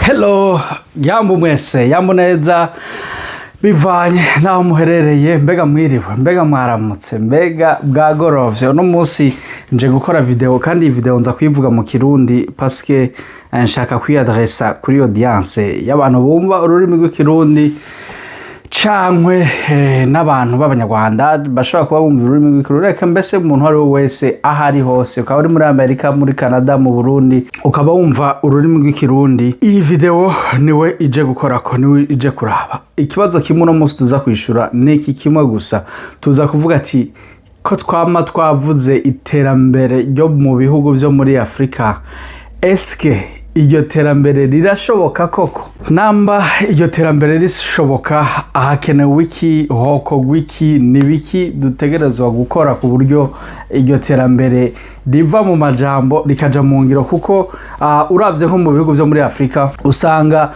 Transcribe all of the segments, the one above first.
Hello, yambu mwese, yambu neza bivanye naho muherereye, mbega mwiriwe, mbega mwaramutse, mbega bwagorovye. Uno munsi nje gukora video kandi iyi video nza kuyivuga mu Kirundi parce que nshaka kwiadressa kuri audience y'abantu bumva ururimi rw'ikirundi cankwe n'abantu b'abanyarwanda bashobora kuba bumva ururimi rw'ikirundi. Reka mbese umuntu ari wese ahari hose, ukaba uri muri Amerika, muri Canada, mu Burundi, ukaba wumva ururimi rw'ikirundi, iyi video niwe ije gukorako, niwe ije kuraba. Ikibazo kimwe no munsi tuza kwishura niki kimwe gusa, tuza kuvuga ati ko twama twavuze iterambere ryo mu bihugu vyo muri Afrika, eske iryo terambere rirashoboka koko? Namba iryo terambere rishoboka, ahakenewe iki, hokogwa iki, nibiki dutegerezwa gukora ku buryo iryo terambere riva mu majambo rikaja mu ngiro? Kuko uravye nko mu bihugu vyo muri Afrika usanga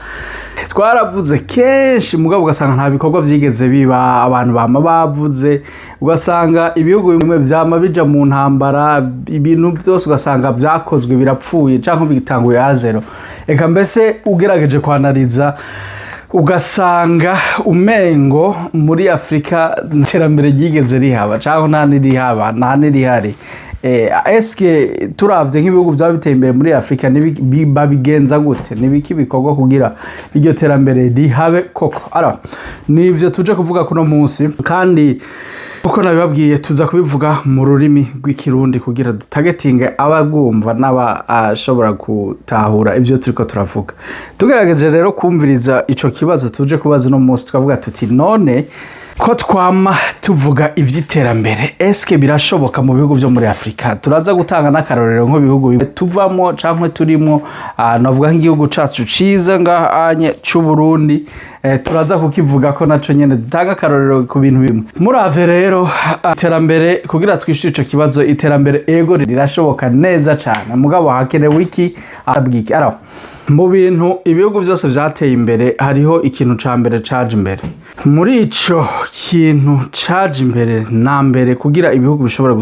twaravuze kenshi mugabo ugasanga nta bikorwa vyigeze biba, abantu bama bavuze, ugasanga ibihugu bimwe vyama bija mu ntambara, ibintu byose ugasanga vyakozwe birapfuye canke bitanguye azero. Eka mbese ugerageje kwanariza ugasanga umengo muri Afrika iterambere ryigeze rihaba canke nta nirihari. Eske turavye nk'ibihugu vya biteye imbere muri Afrika babigenza gute? Nibiki bikorwa kugira iryo terambere rihabe koko? Alors nivyo tuje kuvuga kuno munsi, kandi uko nabibabwiye tuza kubivuga mu rurimi rw'ikirundi kugira dutagetinge abagumva n'abashobora gutahura ivyo turiko turavuga. Tugerageje rero kumviriza ico kibazo tuje kubaza no munsi, tukavuga tuti none ko twama tuvuga ivyiterambere, eske birashoboka mu bihugu vyo muri Afrika? Turaza gutanga n'akarorero nko bihugu tuvamo canke turimo, navuga nk'igihugu cacu ciza ngahanye c'u Burundi, turaza kukivuga ko naco nyene dutanga akarorero ku bintu bimwe. Murave rero iterambere, kugira twishire ico kibazo, iterambere ego rirashoboka neza cane, mugabo hakenewe iki, abwiki. Alors mu bintu ibihugu vyose vyateye imbere hariho ikintu ca mbere caje imbere. Muri ico kintu caje imbere na mbere kugira ibihugu bishobora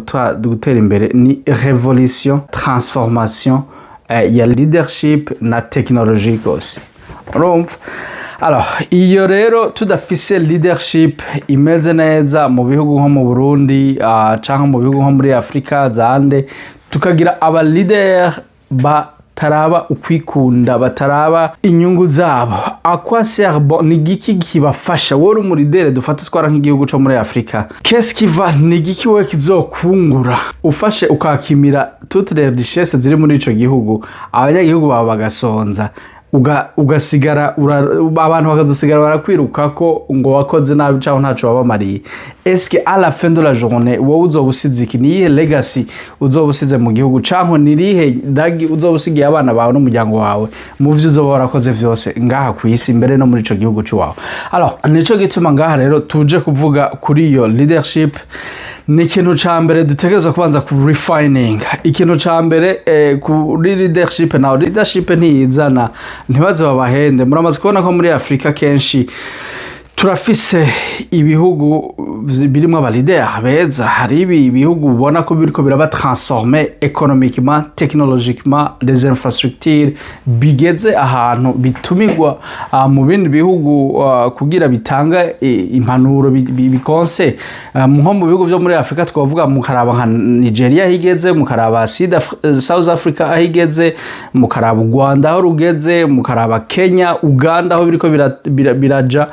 gutera imbere ni revolution, transformation ya leadership na technologie gose. Urumva? Alors iyo rero tudafise leadership imeze neza mu bihugu nko mu Burundi canke mu bihugu nko muri Afrika zande, tukagira aba leader bataraba ukwikunda, bataraba inyungu zabo, akwa serbo nigiki kibafasha? Wori umuridere dufata twara nk'igihugu cyo muri Afrika, qu'est-ce qui va, nigiki we kizokungura ufashe ukakimira toutes les richesses ziri muri ico gihugu, abanyagihugu baba bagasonza, ugasigara abantu bakazosigara barakwiruka ko ngo wakoze nabi cyangwa ntaco babamariye. Eske à la fin de la journée wowe uzobusize iki? Niye legacy uzobusize mu gihugu, canke nirihe dagi uzobusigiye abana bawe n'umuryango wawe mu vyo uzoba warakoze vyose ngaha kwisi imbere no muri ico gihugu cy'iwawe? Alors nico gituma ngaha rero tuje kuvuga kuri iyo leadership. Ni ikintu ca mbere dutegerezwa kubanza ku refining. Ikintu ca mbere kuri leadership, na leadership ntiyizana ntibaze babahende. Muramaze kubona ko muri Afrika kenshi turafise ibihugu birimo aba leader beza, hari ibihugu ubona ko biriko biraba transformer économiquement, technologiquement, les infrastructures bigeze ahantu bitumigwa mu bindi bihugu kugira bitanga impanuro bikonse. Nko mu bihugu vyo muri Afrika twavuga mukaraba nka Nigeria higeze, mukaraba South Africa ahigeze, mukaraba Rwanda aho rugeze, mukaraba Kenya, Uganda aho biriko biraja.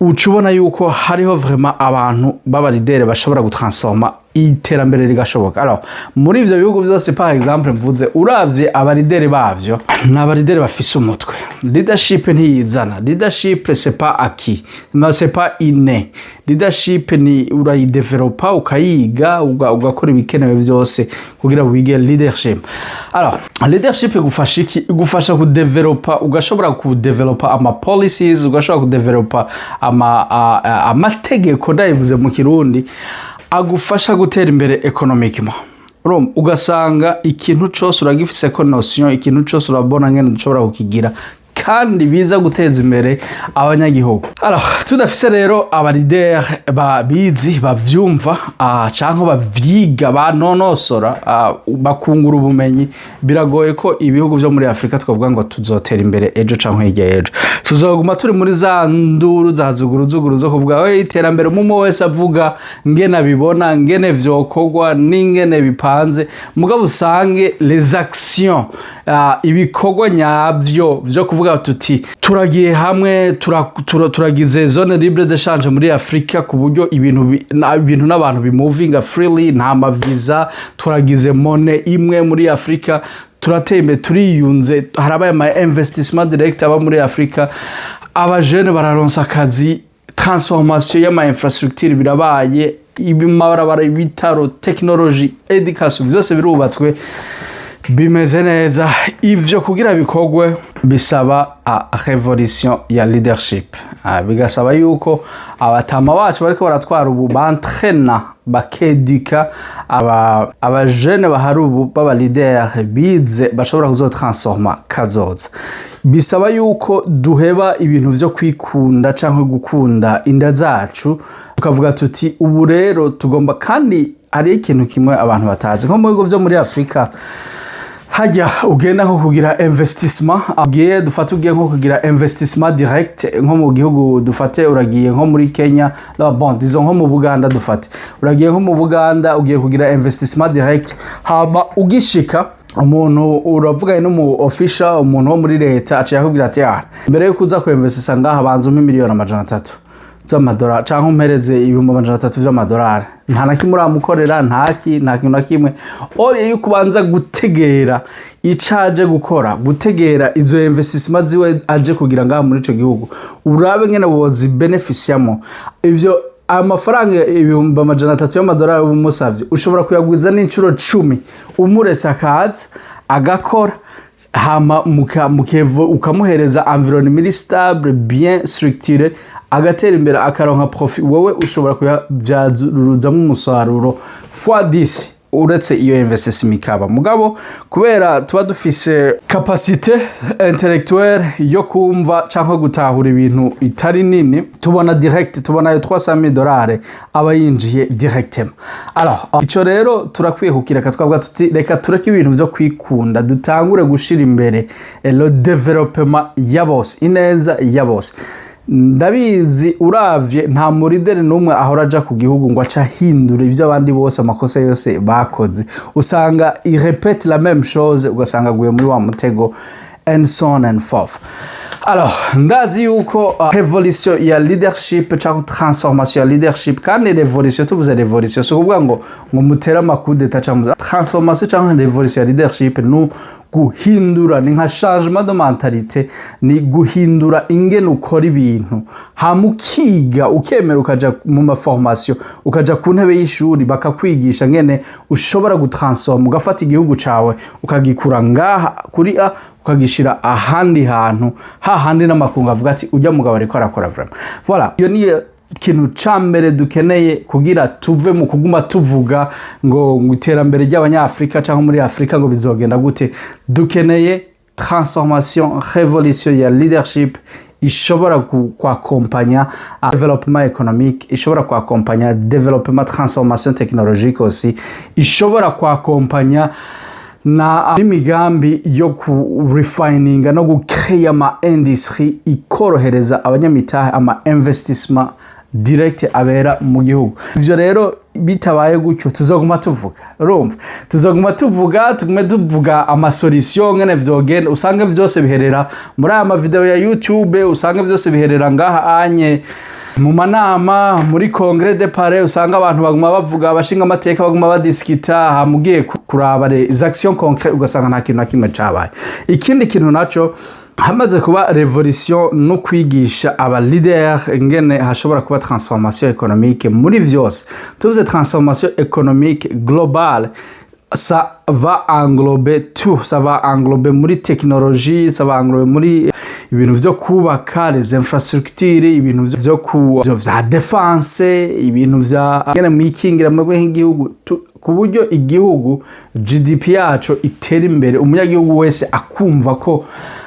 Ucubona yuko hariho vraiment abantu b'abaridere bashobora gutransforma iterambere rigashoboka. Alors muri ivyo bihugu vyose par exemple mvuze, uravye abaridere bavyo n'abaridere bafise umutwe. Leadership ntiyizana, leadership c'est pas acquis, mais c'est pas inné. Leadership ni urayidevelopa, ukayiga, ugakora ibikenewe vyose kugira wige leadership. Alors leadership igufasha iki? Igufasha kudevelopa, ugashobora kudevelopa ama policies, ugashobora kudevelopa amategeko ndayivuze mu Kirundi agufasha gutera imbere economiquement. Ugasanga ikintu cyose uragifise ko notion, ikintu cyose urabona ngene dushobora kukigira kandi biza guteza imbere abanyagihugu. Alors tudafise rero aba leader babizi bavyumva canke bavyiga banonosora bakungura ubumenyi, biragoye ko ibihugu vyo muri Afrika twavuga ngo tuzotera imbere ejo canke hirya ejo. Tuzoguma turi muri za nduru za zuguruzuguru zo kuvuga iterambere mumo wese avuga ngene bibona ngene vyokogwa n'ingene bipanze, mugabo usange les actions ibikorwa nyavyo vyo kuvuga tuti turagiye hamwe turagize zone libre d'échange muri Afrika ku buryo ibintu n'abantu bimuvinga freely, nta maviza, turagize monnaie imwe muri Afrika, turatembe turiyunze, harabaye ama investissement direct aba muri Afrika, abajene bararonsa akazi, transformation y'ama infrastructure birabaye, ibimabarabara, ibitaro, technology, education byose birubatswe bimeze neza. Ivyo kugira bikogwe bisaba revolution ya leadership, bigasaba yuko abatama bacu bariko baratwara ubu bantrena bakeduka abajene bahari ubu baba leader bize bashobora kuzotransforma kazoza. Bisaba yuko duheba ibintu vyo kwikunda canke gukunda inda zacu, tukavuga tuti ubu rero tugomba, kandi ari ikintu kimwe abantu batazi nko mu bigo vyo muri Afrika, hajya ugenda nko kugira investissement, agiye dufate ugiye nko kugira investissement direct nko mu gihugu dufate uragiye nko muri Kenya, bon disons nko mu Buganda dufate uragiye nko mu Buganda ugiye kugira investissement direct, haba ugishika umuntu uravuga n'umu official, umuntu wo muri leta aciye akubwira ati mbere yo kuza ku investissa ngaha banza miliyoni 300 z'amadolari canke umpereze 300 vy'amadolari, nta nakimwe uramukorera, nta kintu na kimwe. Ori yuko kubanza gutegera icaje gukora, gutegera izo investissement ziwe aje kugira ngaha muri ico gihugu, urabe ngene bozi beneficiamo ivyo amafaranga 300 y'amadolari umusavye ushobora kuyagwiza n'incuro 10 umuretse akaza agakora, hama mukevo ukamuhereza environnement stable bien structuré, agatera imbere akaronka profit, wowe ushobora kuyavyazuruzamo umusaruro x10 uretse iyo investissement ikaba. Mugabo kubera tuba dufise capacité intellectuelle yo kumva canke gutahura ibintu itari nini, tubona direct, tubona yo $300,000 aba yinjiye directement. Alors ico rero turakwiye kukireka, twavuga tuti reka tureke ibintu vyo kwikunda, dutangure gushira imbere le développement ya bose, ineza ya bose. Ndabizi uravye nta murideri numwe ahora aja ku gihugu ngo aca hindura ivyo abandi bose amakosa yose bakoze, usanga i répète la même chose, ugasanga guye muri wa mutego and so on and forth. Alors ndazi yuko révolution ya leadership cyangwa transformation ya leadership, kandi révolution tuvuze révolution so kuvuga ngo mutera makudeta cyangwa transformation cyangwa révolution ya leadership no guhindura, ni nka changement de mentalité, ni guhindura ingene ukora ibintu, hamukiga ukemera ukaja mu ma formation, ukaja ku ntebe y'ishuri bakakwigisha ngene ushobora gutransforma, ugafata igihugu cawe ukagikura ngaha kuri ukagishira ahandi hantu, hahandi n'amakungu avuga ati ujya mugabo ariko arakora vraiment. Voilà, iyo ni ikintu cambere dukeneye kugira tuve mu kuguma tuvuga ngo iterambere ry'abanyafrika cyangwa muri Afrika ngo bizogenda gute. Dukeneye transformation, révolution ya leadership ishobora kuakompanya development économique, ishobora kuakompanya development transformation technologique aussi, ishobora kuakompanya na imigambi yo ku refininga no gukreya ama industrie ikorohereza abanyamitahe, ama investissement direct abera mu gihugu. Ivyo rero bitabaye gutyo tuzoguma tuvuga, urumva tuzoguma tuvuga ama solution ngene vyogenda, usanga vyose biherera muri ama video ya YouTube, usanga vyose biherera ngaha anye mu manama muri Congrès de Paris, usanga abantu baguma bavuga, abashinga amateka baguma badiskita, hamugiye kuraba les actions concrètes ugasanga nta kintu nakimwe cabaye. Ikindi kintu naco hamaze kuba revolution no kwigisha aba leader ngene hashobora kuba transformation économique muri vyose. Tuvuze transformation économique globale, ça va englober tout, ça va englober muri technologie, ça va englober muri ibintu vyo kubaka les infrastructures, ibintu vya defense, ibintu vya ngene mwikingira mwebwe nk'igihugu, ku buryo igihugu GDP yaco itera imbere, umunyagihugu wese akumva ko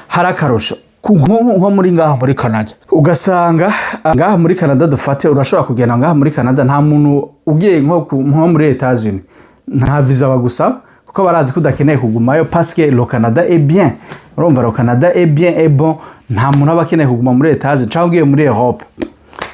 harakarusho. nko muri ngaha muri Canada ugasanga ngaha muri Canada dufate urashobora kugenda ngaha muri Canada nta muntu ugiye nko muri Etats-Unis nta visa bagusaba kuko barazi kudakeneye kugumayo parce que le Canada est bien urumva le Canada est bien et bon nta muntu abakeneye kuguma muri Etats-Unis cyangwa ugiye muri Europe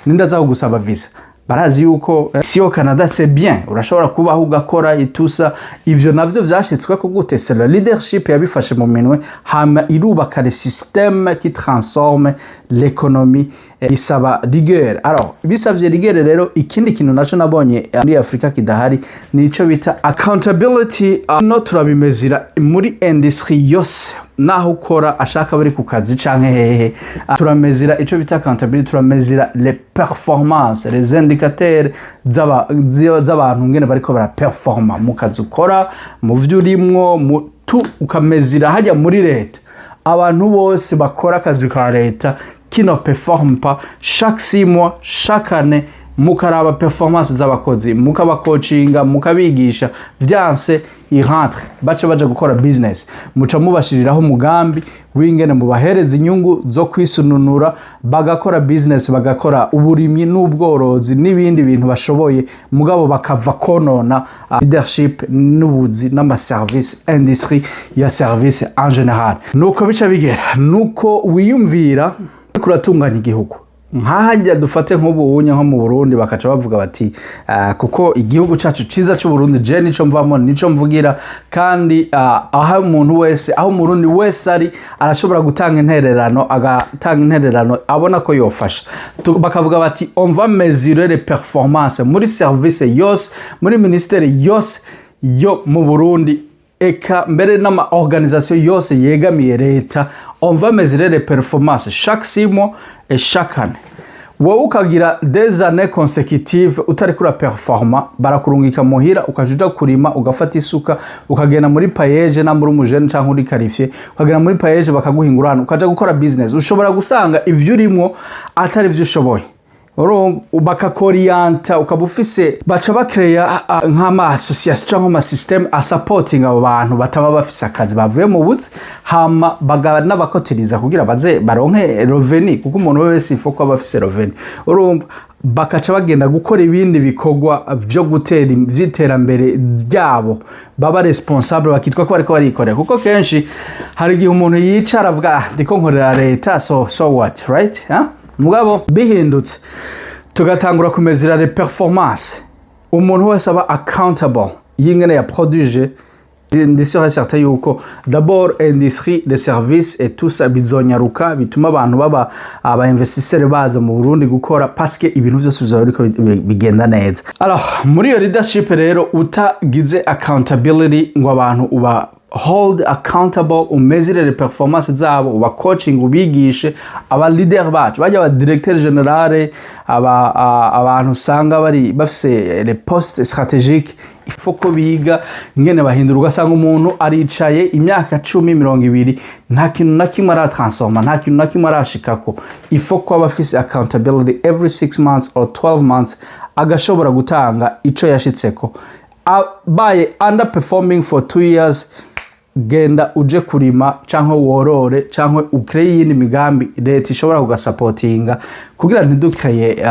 nindaza kugusaba visa barazi yuko si au Canada c'est bien urashobora kubaho ugakora itusa ivyo navyo vyashitswe ko gute c'est le leadership yabifashe mu minwe hama irubaka le système qui transforme l'économie isaba rigueur. Alors bisavye rigueur rero ikindi kintu naco nabonye muri Afrika kidahari nico bita accountability no turabimezira muri industry yose naho ukora ashaka bari ku kazi canke hehe turamezira ico bita accountability turamezira les performances les indicateurs z'abantu ngene bariko bara performa mu kazi ukora mu vyo urimwo ukamezira hajya muri leta abantu bose bakora akazi ka leta qui ne performe pas chaque 6 mois chaque année mukaraba performance z'abakozi mukabacoachinga mukabigisha vyanse irentre baca baje gukora business muca mubashiriraho mugambi wingene mubahereza inyungu zo kwisununura bagakora business bagakora uburimyi n'ubworozi n'ibindi bintu bashoboye mugabo bakava konona leadership n'ubuzi n'ama service industrie ya service en général nuko bica bigera nuko wiyumvira kuratunganya igihugu nkahajya dufate nk'ubunye nko mu Burundi bakaca bavuga bati kuko igihugu cacu ciza cy'u Burundi je nico mvamo nico mvugira kandi aho umuntu wese aho umurundi wese ari arashobora gutanga intererano agatanga intererano abona ko yofasha bakavuga bati on va mesurer les performances muri service yose muri ministère yose yo mu Burundi eka mbere n'ama organisation yose yegamiye leta on va mesurer les performances chaque 6 mois et chaque année. Wowe ukagira des années consécutives utari kura performa barakurungika muhira ukajuja kurima ugafata isuka ukagenda muri payeje na muri umujene canke uri qualifié ukagenda muri payeje bakaguhingurana ukaja gukora business ushobora gusanga ivyo urimo atari vyo ushoboye bakakorienta ukabufise baca bakreya nk'ama association cyangwa ama system a supporting abo bantu bataba bafise akazi bavuye mu butsi hama bagana bakotiriza kugira baze baronke revenu kuko umuntu wese ifoko abafise revenu urumva bakaca bagenda gukora ibindi bikogwa vyo gutera ivyiterambere ryabo baba responsable bakitwa ko bariko barikorera kuko kenshi hari igihe umuntu yicara avuga ndiko nkorera leta so what right mugabo bihindutse tugatangura kumezira les performances umuntu wese aba accountable yingene ya produire ndisore certain yuko d'abord industrie les services et tout ça bizonyaruka bituma abantu baba aba investisseurs baza mu Burundi gukora parce que ibintu byose bizariko bigenda neza. Alors muri yo leadership rero utagize accountability ngo abantu uba hold accountable umezire les performances zabo uba coaching ubigishe aba leader bacu bajya aba directeur général abantu usanga bari bafise les postes stratégiques ifoko biga ngene bahindura ugasanga umuntu aricaye imyaka 10-20 nta kintu na kimwe ara transforma nta kintu na kimwe arashikako ifoko abafise accountability every 6 months or 12 months agashobora gutanga ico yashitseko by underperforming for 2 years genda uje kurima canke worore canke ukreye yindi migambi leta ishobora kugasupportinga kugira ntidukeye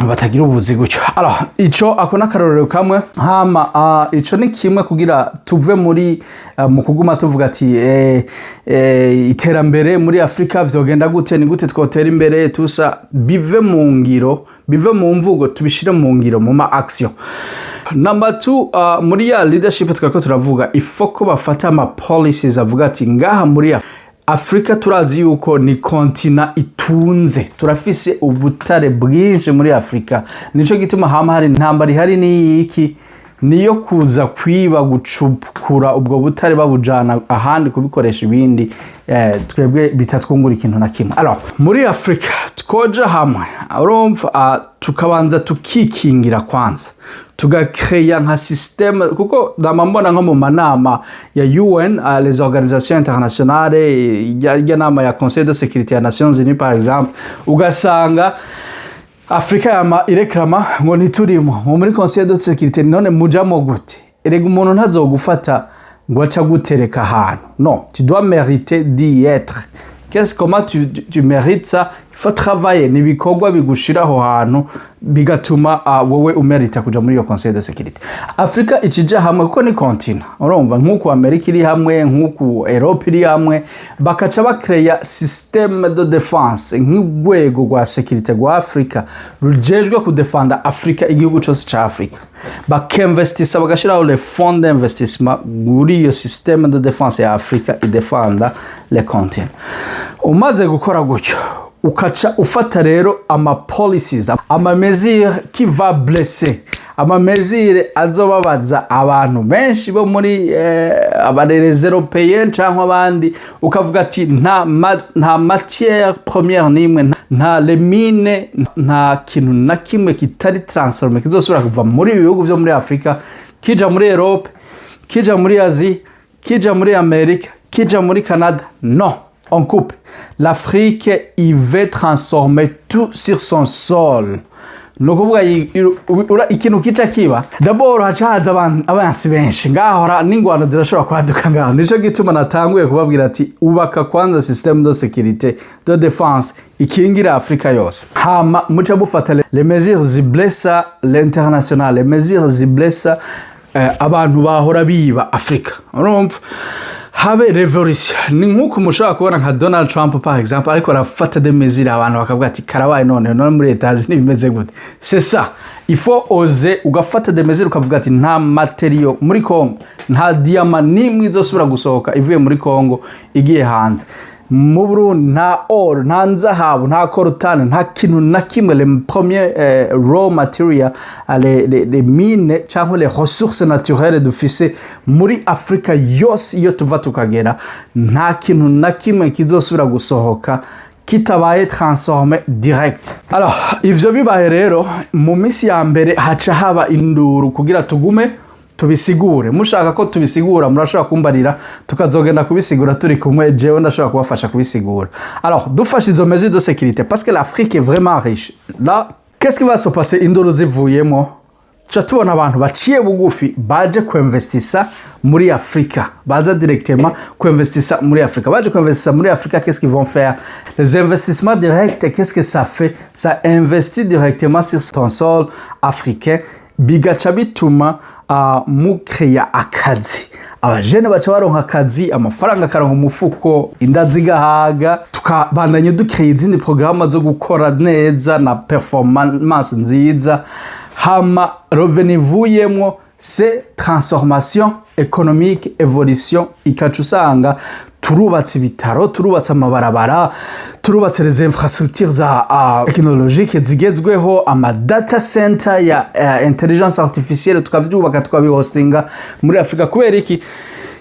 batagira ubuzi gucyo. Alors ico akona karorero kamwe hama ico ni kimwe kugira tuve muri mu kuguma tuvuga ati iterambere muri Afrika vyogenda gute ni gute twotera imbere tusa bive mu ngiro bive mu mvugo tubishire mu ngiro mu ma action. Number 2 muri ya leadership twako turavuga ifoko bafata ama policies avuga ati ngaha muri Afrika turazi yuko ni kontina itunze turafise ubutare bwinshi muri Afrika nico gituma hama hari ntambari hari ni iki niyo kuza kwiba gucukura ubwo butare babujana ahandi kubikoresha ibindi twebwe bitatwungura ikintu na kimwe. Alors muri Afrika twoja hamwe urumva tukabanza tukikingira kwanza tugakreya nka système kuko ndamambona nko mu manama ya UN les organisations internationales ya nama ya Conseil de sécurité des Nations Unies par exemple ugasanga Afrika yama ireklama ngo niturimo muri Conseil de sécurité none mujamo gute erega umuntu ntazogufata ngo aca gutereka ahantu non tu dois mériter d'y être comment tu mérites ça? Il faut travailler, ni bikorwa bigushiraho hantu bigatuma wowe umerita kuja muri yo Conseil de sécurité. Afrika ikija hamwe kuko ni continent. Urumva nkuko Amerika iri hamwe, nkuko Europe iri hamwe, bakaca bakreya système de défense nk'ugwego rwa sécurité rwa Afrika rujejwe kudefenda Afrika, igihugu cyose ca Afrika. Bakemvestisa bagashiraho les fonds d'investissement muri yo système de défense ya Afrika idefenda le continent. Umaze gukora gutyo ukaca ufata rero ama policies, ama mesures qui va blesser, ama mesures azobabaza abantu benshi bo muri abarerez européens cyangwa abandi, ukavuga ati nta matière première nimwe, nta lemine, nta kintu na kimwe kitari transformé kizosubira kuva muri bihugu byo muri Afrika kija muri Europe, kija muri Asie, kija muri Amerika, kija muri Canada. Non, on coupe. L'Afrique, il veut transformer tout sur son sol. Nukuvuga ikintu kica kiba d'abord hacaza abansi benshi ngahora n'ingwano zirashobora kwaduka ngaho. Nico gituma natanguye kubabwira ati ubaka kwanza système de sécurité de défense ikingira Afrika yose, hama muca bufata les mesures ziblessa l'international, les mesures ziblessa abantu bahora biba Afrika. Urumva habe revolution ni nkuko mushaka kubona nka Donald Trump par exemple ariko arafata des mesures abantu bakavuga ati karabaye none muri Etats-Unis bimeze gute. C'est ça, il faut oser ugafata des mesures ukavuga ati nta material muri Congo, nta diamant nimwe izosubira gusohoka ivuye muri Congo igiye hanze. Mu Burundi nta or, nta nzahabu, nta coltan, nta kintu na kimwe. Les premiers raw material, les mines cyangwa les ressources naturelles dufise muri Afrika yose iyo tuva tukagera, nta kintu na kimwe kizosubira gusohoka kitabaye transformé direct. Alors ivyo bibaye rero mu misi ya mbere haca haba induru kugira tugume tubisigure. Mushaka ko tubisigura murashaka kumbarira tukazogenda kubisigura turi kumwe, jewe ndashaka kubafasha kubisigura. Alors dufashe izo mesures de sécurité parce que l'Afrique est vraiment riche. Là qu'est-ce qui va se passer? Induru zivuyemo cha tubona abantu baciye bugufi baje kuinvestissa muri Afrika, baza directement kuinvestissa muri Afrika. Baje kuinvestissa muri Afrika, qu'est-ce qu'ils vont faire? Les investissements directs, qu'est-ce que ça fait? Ça investit directement sur ton sol africain, bigaca bituma mukreya akazi. Abajene baca baronka akazi, amafaranga akaronka umufuko, indazi gahaga, tukabandanya dukreye izindi programme zo gukora neza na performance nziza. Hama revenu vuyemwo c'est transformation économique, évolution. Ikaca usanga turubatse ibitaro, turubatse amabarabara, turubatse les infrastructures technologiques zigezweho, ama data center ya intelligence artificielle tukavyubaka tukabihostinga muri Afrika. Kubera iki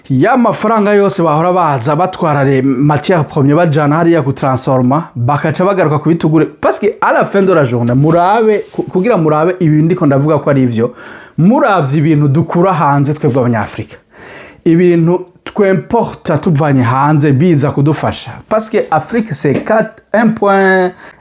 ya mafaranga yose bahora baza batwara les matières premières bajana hariya ku transforma bakaca bagaruka kubitugure, parce que à la fin de la journée murabe kugira murabe ibi ndiko ndavuga ko ari ivyo, muravye ibintu dukura hanze twebwe abanyafrika, ibintu twimporta tuvanye hanze biza kudufasha, parce que Afrique c'est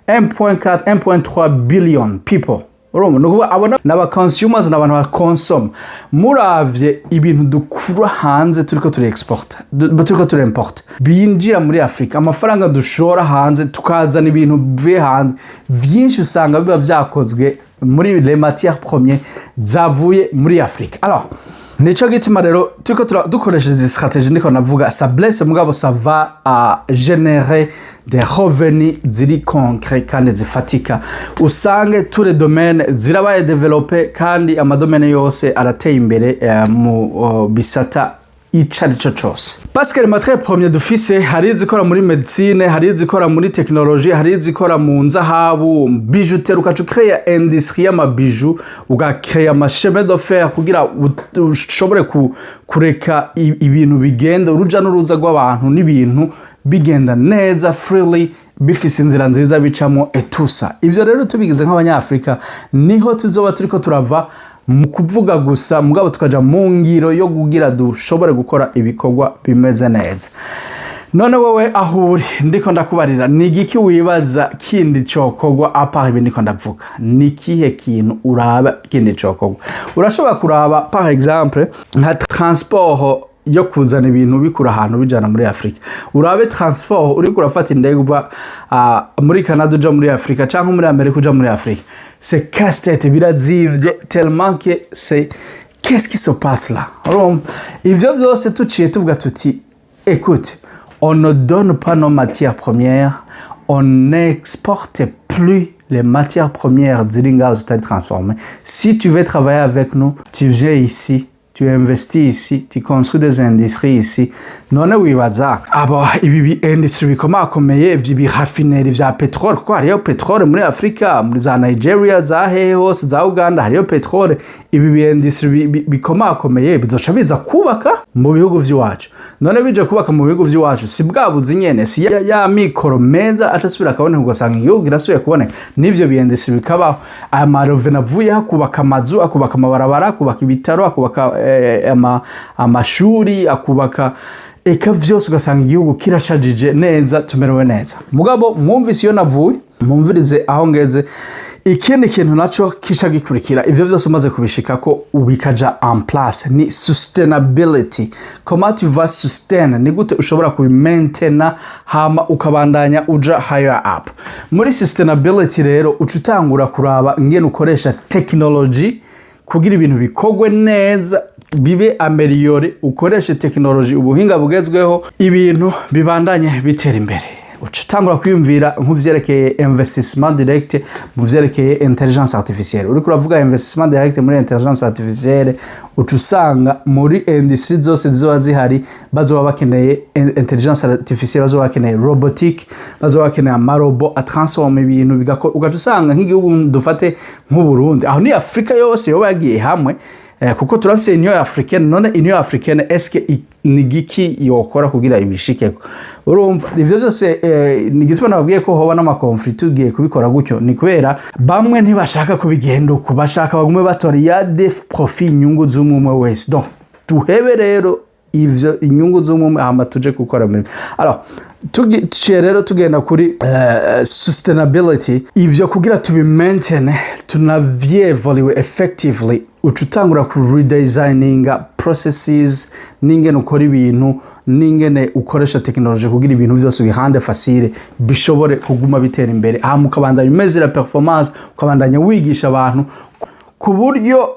1.3 billion people. Urumva nukuvuga abona n'aba consumers n'abantu ba consume. Muravye ibintu dukura hanze turiko turi export, turiko turi import, binjira muri Afrika, amafaranga dushora hanze tukazana ibintu bivuye hanze vyinshi usanga biba vyakozwe muri les matières premières zavuye muri Afrika. Alors nico gituma rero turiko dukoresha izi stratégie ndiko navuga, ça blesse mugabo ça va générer des revenus ziri concret kandi zifatika. Usange tous les domaines zirabaye développer kandi amadomene yose arateye imbere mu bisata icarico cyose, parce que les matières premières dufise hari izikora muri médecine, hari izikora muri technologie, hari izikora mu nzahabu, bijouterie, ukaca créer industrie y'ama bijou, ugakreya ama chemin de fer kugira ushobore kureka ibintu bigenda uruja n'uruza rw'abantu n'ibintu bigenda neza freely bifise inzira nziza bicamo etusa. Ivyo rero tubigize nk'abanyafrika niho tuzoba turiko turava mu kuvuga gusa mugabo tukaja mu ngiro yo kugira dushobore gukora ibikorwa bimeze neza. None wowe ahuri ndiko ndakubarira nigiki wibaza kindi cokogwa apart ibi ndiko ndavuga? Nikihe kintu uraba kindi cokogwa? Urashobora kuraba par exemple nka transport yo kuzana ibintu bikura ahantu bijana muri Afrika. Urabe transport uri kurafata indege uva muri Canada uja muri Afrika canke muri Amerika uja muri Afrika. C'est casse-tête birazivye tellement que c'est qu'est-ce qui se passe là? Ivyo vyose tuciye tuvuga tuti écoute, on ne donne pas nos matières premières, on n'exporte plus les matières premières d'Iringa aux États transformées. Si tu veux travailler avec nous, tu viens ici, tu investis ici, tu construis des industries ici. None wibaza abo ibi industry bikomakomeye vyi raffinerie vya petrol ko hariyo petrol muri Afrika, muri za Nigeria, za hose za Uganda hariyo petrol. Ibi industry bikomakomeye bizoca biza kubaka mu bihugu vy'iwacu. None bije kubaka mu bihugu vy'iwacu si bwabuzi nyene, si ya mikoro meza atasubira kabone ugasanga igihugu girasuye kubone n'ivyo biyendisi bikabaho. Amarove navuye hakubaka amazu, akubaka amabarabara, akubaka ibitaro, akubaka amashuri, akubaka eka vyose ugasanga igihugu kirashajije neza, tumerewe neza. Mugabo mwumvise iyo navuye, mwumvirize aho ngeze. Ikindi kintu naco kisha gikurikira ivyo vyose umaze kubishika ko ubikaja en place ni sustainability. Comment tu vas sustain, ni gute ushobora kubimaintaina hama ukabandanya uja higher up. Muri sustainability rero ucutangura kuraba ngene ukoresha technology kugira ibintu bikogwe neza, bibe ameliore, ukoreshe technology, ubuhinga bugezweho, ibintu bibandanye bitera imbere. Ucutangura kwiyumvira nk'uvyerekeye investissement direct, mu vyerekeye intelligence artificielle. Uri kuravuga investissement direct muri intelligence artificielle, ucusanga muri industrie zose zizoba zihari bazoba bakeneye intelligence artificielle, bazoba bakeneye robotique, bazoba bakeneye amarobo atransforma ibintu bigakora. Ugacusanga nk'igihugu dufate nk'u Burundi, aho ni Afrika yose yoba yagiye hamwe, kuko turafise Union Africaine. None Union Africaine eske Nigiki yokora kugira ibishikeko? Urumva ivyo byose nigitwa nababwiye ko hoba n'amakonflikt ugiye kubikora gutyo, ni kubera bamwe ntibashaka kubigenda uko bashaka, bagume batora ya def profit inyungu z'umwe wese. Donc tuhebe rero ivyo inyungu z'umwe hama tuje gukora muri. Alors tugiye rero tugenda kuri sustainability, ivyo kugira tubi maintain tunavyevolue effectively. Ucutangura ku redesigninga processes, n'ingene ukora ibintu, n'ingene ukoresha technology kugira ibintu vyose bihande facile bishobore kuguma bitera imbere. Hama ukabandanya imezera performance, ukabandanya wigisha abantu ku buryo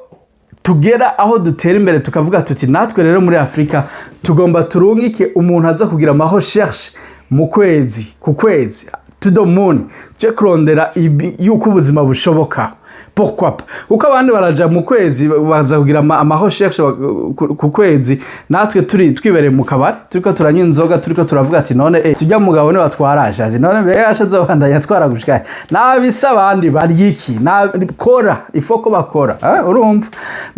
tugera aho dutera imbere, tukavuga tuti natwe rero muri Afrika tugomba turungike umuntu aza kugira ama recherche mu kwezi, ku kwezi, to the moon, je kurondera yuko ubuzima bushoboka. Pourquoi pas? Uko abandi baraja mu kwezi baza kugira ama recherche ku kwezi, natwe twibereye mu kabari turiko turanywa inzoga, turiko turavuga ati none tujya mugabo ne watwaraje, ati none mbere yashaza banda yatwara gushika nabisa abandi baryiki kora ifoko bakora, urumva.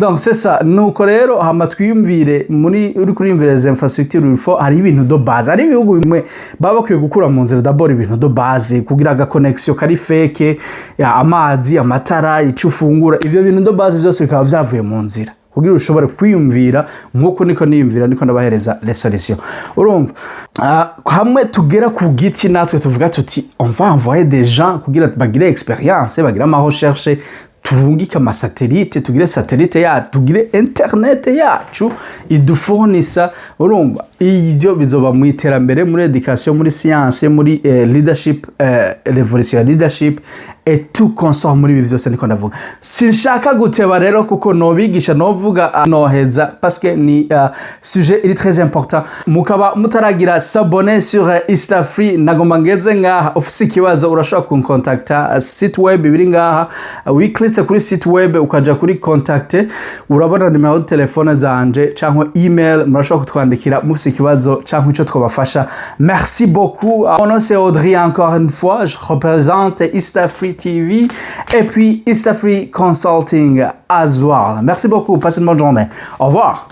Donc c'est ça. Nuko rero hama twiyumvire muri uri kuriyumvira les infrastructures, il hari ibintu do base, ari ibihugu bimwe baba bakwiye gukura mu nzira d'abord ibintu do base kugira ga connection kari fake ya amazi, amatara, ico ufungura, ivyo bintu ndo base vyose bikaba vyavuye mu nzira kugira ushobore kwiyumvira nkuko niko niyumvira, niko ndabahereza les solutions. Urumva hamwe tugera ku giti natwe tuvuga tuti on va envoyer des gens kugira bagire expérience, bagira ama recherche, turungika ama satellite, tugire satellite ya tugire internet yacu idufurnisa. Urumva ivyo bizoba mu iterambere, muri education, muri science, muri leadership, revolution leadership et tout consort muri ibi vyose niko ndavuga. Sinshaka guteba rero kuko nobigisha novuga noheza parce que ni sujet il est très important. Mukaba mutaragira s'abonner sur EASTAFRI, nagomba ngeze ngaha ofisi kibazo urashobora kuncontacta site web biri ngaha, wiklice kuri site web ukaja kuri contacter, urabona numero de telefone zanje canke email, murashobora kutwandikira mufisi kibazo canke ico twabafasha. Merci beaucoup. Mon nom c'est Audrey, encore une fois je représente EASTAFRI TV et puis EASTAFRI Consulting as well. Merci beaucoup, passez une bonne journée. Au revoir.